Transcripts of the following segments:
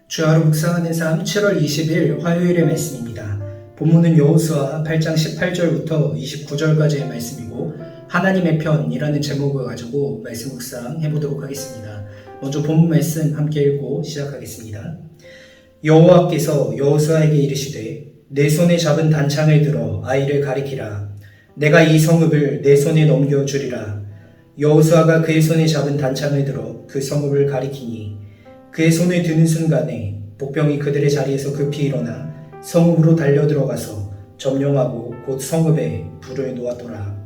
주하로 묵상하는 삶 7월 20일 화요일의 말씀입니다. 본문은 여호수아 8장 18절부터 29절까지의 말씀이고 하나님의 편이라는 제목을 가지고 말씀 묵상 해보도록 하겠습니다. 먼저 본문 말씀 함께 읽고 시작하겠습니다. 여호와께서 여호수아에게 이르시되 내 손에 잡은 단창을 들어 아이를 가리키라. 내가 이 성읍을 내 손에 넘겨주리라. 여호수아가 그의 손에 잡은 단창을 들어 그 성읍을 가리키니 그의 손에 드는 순간에 복병이 그들의 자리에서 급히 일어나 성읍으로 달려들어가서 점령하고 곧 성읍에 불을 놓았더라.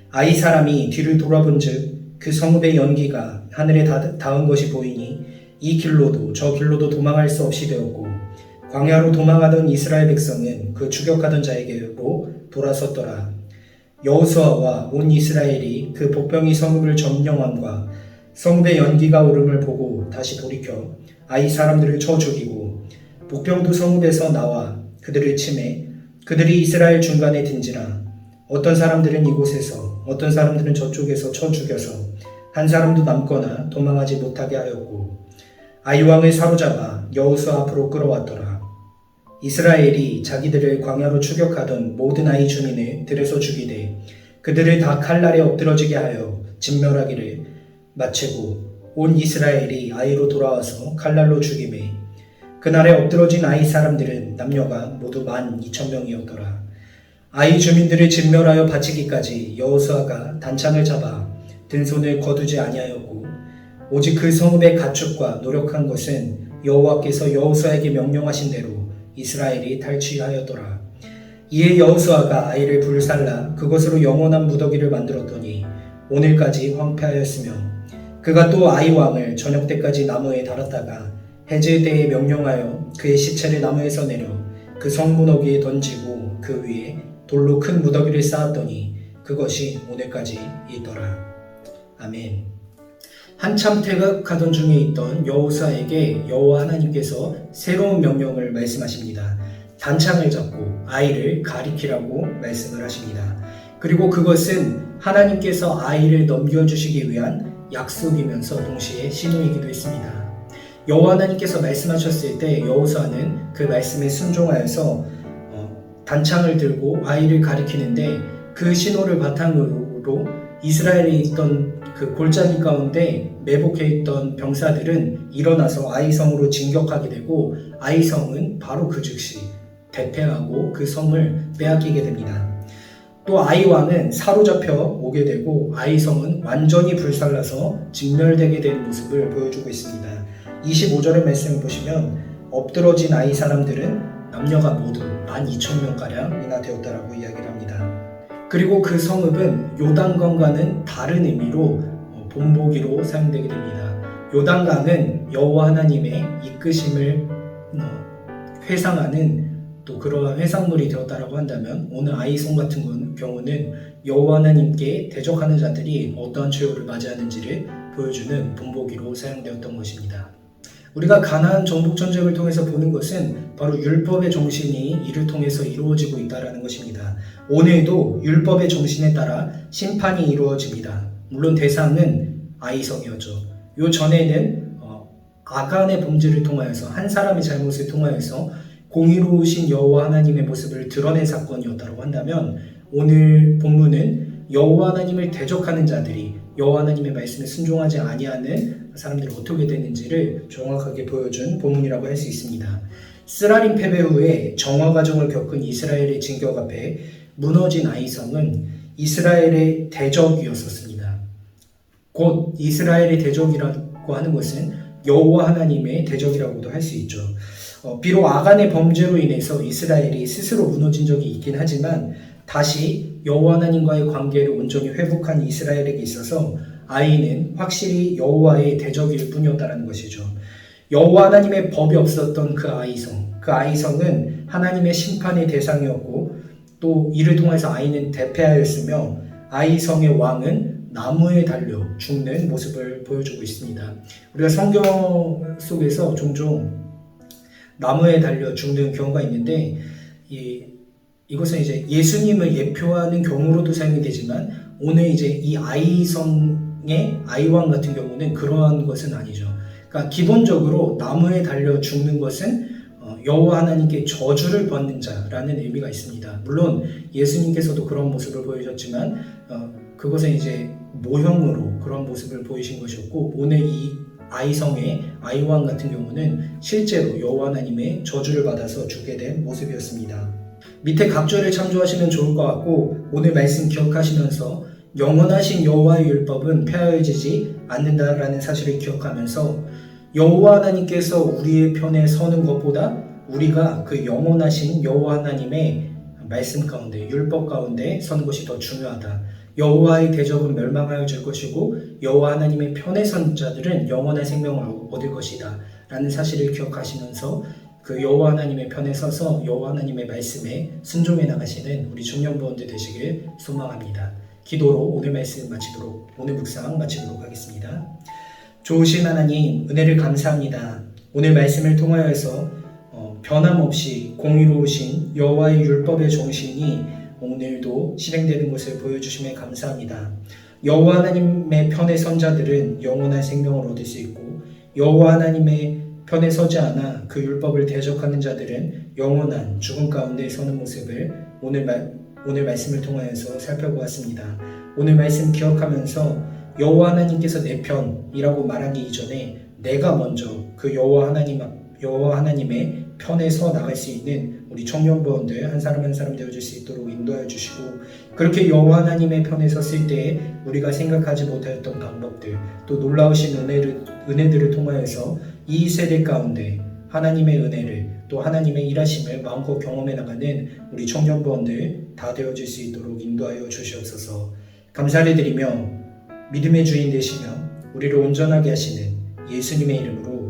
아이 사람이 뒤를 돌아본즉 그 성읍의 연기가 하늘에 닿은 것이 보이니 이 길로도 저 길로도 도망할 수 없이 되었고 광야로 도망하던 이스라엘 백성은 그 추격하던 자에게로 돌아섰더라. 여호수아와 온 이스라엘이 그 복병이 성읍을 점령함과 성읍의 연기가 오름을 보고 다시 돌이켜 아이 사람들을 쳐 죽이고 복병도 성읍에서 나와 그들을 치매 그들이 이스라엘 중간에 든지라. 어떤 사람들은 이곳에서 어떤 사람들은 저쪽에서 쳐 죽여서 한 사람도 남거나 도망하지 못하게 하였고 아이 왕을 사로잡아 여호수아 앞으로 끌어왔더라. 이스라엘이 자기들을 광야로 추격하던 모든 아이 주민을 들에서 죽이되 그들을 다 칼날에 엎드러지게 하여 진멸하기를 마치고 온 이스라엘이 아이로 돌아와서 칼날로 죽이매 그날에 엎드러진 아이 사람들은 남녀가 모두 12,000명이었더라. 아이 주민들을 진멸하여 바치기까지 여호수아가 단창을 잡아 든 손을 거두지 아니하였고 오직 그 성읍의 가축과 노력한 것은 여호와께서 여호수아에게 명령하신 대로 이스라엘이 탈취하였더라. 이에 여호수아가 아이를 불살라 그것으로 영원한 무더기를 만들었더니 오늘까지 황폐하였으며 그가 또 아이 왕을 저녁 때까지 나무에 달았다가 해질 때에 명령하여 그의 시체를 나무에서 내려 그 성문어기에 던지고 그 위에 돌로 큰 무더기를 쌓았더니 그것이 오늘까지 있더라. 아멘. 한참 퇴각하던 중에 있던 여호수아에게 여호와 하나님께서 새로운 명령을 말씀하십니다. 단창을 잡고 아이를 가리키라고 말씀을 하십니다. 그리고 그것은 하나님께서 아이를 넘겨주시기 위한 약속이면서 동시에 신호이기도 했습니다. 여호와 하나님께서 말씀하셨을 때 여호수아는 그 말씀에 순종하여서 단창을 들고 아이를 가리키는데 그 신호를 바탕으로 이스라엘에 있던 그 골짜기 가운데 매복해 있던 병사들은 일어나서 아이성으로 진격하게 되고 아이성은 바로 그 즉시 대패하고 그 성을 빼앗기게 됩니다. 또 아이왕은 사로잡혀 오게 되고 아이성은 완전히 불살라서 진멸되게 되는 모습을 보여주고 있습니다. 25절의 말씀을 보시면 엎드러진 아이 사람들은 남녀가 모두 12,000명가량이나 되었다라고 이야기를 합니다. 그리고 그 성읍은 요단강과는 다른 의미로 본보기로 사용되게 됩니다. 요단강은 여호와 하나님의 이끄심을 회상하는 또 그러한 회상물이 되었다라고 한다면 오늘 아이성 같은 경우는 여호와 하나님께 대적하는 자들이 어떠한 최후를 맞이하는지를 보여주는 본보기로 사용되었던 것입니다. 우리가 가나안 정복 전쟁을 통해서 보는 것은 바로 율법의 정신이 이를 통해서 이루어지고 있다는 것입니다. 오늘도 율법의 정신에 따라 심판이 이루어집니다. 물론 대상은 아이성이었죠. 요 전에는 아간의 범죄를 통하여서 한 사람의 잘못을 통하여서 공의로우신 여호와 하나님의 모습을 드러낸 사건이었다고 한다면 오늘 본문은 여호와 하나님을 대적하는 자들이 여호와 하나님의 말씀에 순종하지 아니하는 사람들이 어떻게 되는지를 정확하게 보여준 본문이라고 할 수 있습니다. 스라림 패배 후에 정화 과정을 겪은 이스라엘의 진격 앞에 무너진 아이성은 이스라엘의 대적이었었습니다. 곧 이스라엘의 대적이라고 하는 것은 여호와 하나님의 대적이라고도 할 수 있죠. 비록 아간의 범죄로 인해서 이스라엘이 스스로 무너진 적이 있긴 하지만 다시 여호와 하나님과의 관계를 온전히 회복한 이스라엘에게 있어서 아이는 확실히 여호와의 대적일 뿐이었다는 것이죠. 여호와 하나님의 법이 없었던 그 아이성은 하나님의 심판의 대상이었고 또 이를 통해서 아이는 대패하였으며 아이성의 왕은 나무에 달려 죽는 모습을 보여주고 있습니다. 우리가 성경 속에서 종종 나무에 달려 죽는 경우가 있는데 이것은 이제 예수님을 예표하는 경우로도 사용이 되지만 오늘 이제 이 아이성의 아이왕 같은 경우는 그러한 것은 아니죠. 그러니까 기본적으로 나무에 달려 죽는 것은 여호와 하나님께 저주를 받는 자라는 의미가 있습니다. 물론 예수님께서도 그런 모습을 보이셨지만 그것은 이제 모형으로 그런 모습을 보이신 것이었고, 오늘 이 아이성의 아이왕 같은 경우는 실제로 여호와 하나님의 저주를 받아서 죽게 된 모습이었습니다. 밑에 각절을 참조하시면 좋을 것 같고, 오늘 말씀 기억하시면서 영원하신 여호와의 율법은 폐하여지지 않는다라는 사실을 기억하면서 여호와 하나님께서 우리의 편에 서는 것보다 우리가 그 영원하신 여호와 하나님의 말씀 가운데, 율법 가운데 서는 것이 더 중요하다. 여호와의 대적은 멸망하여질 것이고 여호와 하나님의 편에 선 자들은 영원한 생명을 얻을 것이다 라는 사실을 기억하시면서 그 여호와 하나님의 편에 서서 여호와 하나님의 말씀에 순종해 나가시는 우리 청년부원들 되시길 소망합니다. 기도로 오늘 말씀 마치도록, 오늘 묵상 마치도록 하겠습니다. 좋으신 하나님, 은혜를 감사합니다. 오늘 말씀을 통하여서 변함없이 공의로우신 여호와의 율법의 정신이 오늘도 실행되는 것을 보여주심에 감사합니다. 여호와 하나님의 편에 선 자들은 영원한 생명을 얻을 수 있고, 여호와 하나님의 편에 서지 않아 그 율법을 대적하는 자들은 영원한 죽음 가운데 서는 모습을 오늘 말씀을 통하여서 살펴보았습니다. 오늘 말씀 기억하면서 여호와 하나님께서 내 편이라고 말하기 이전에 내가 먼저 그 여호와 하나님의 편에 서 나갈 수 있는 우리 청년부원들 한 사람 한 사람 되어줄 수 있도록 인도하여 주시고, 그렇게 여호와 하나님의 편에 섰을 때 우리가 생각하지 못하였던 방법들, 또 놀라우신 은혜들을 통하여서 이 세대 가운데 하나님의 은혜를, 또 하나님의 일하심을 마음껏 경험해 나가는 우리 청년부원들 다 되어줄 수 있도록 인도하여 주시옵소서. 감사를 드리며 믿음의 주인 되시며 우리를 온전하게 하시는 예수님의 이름으로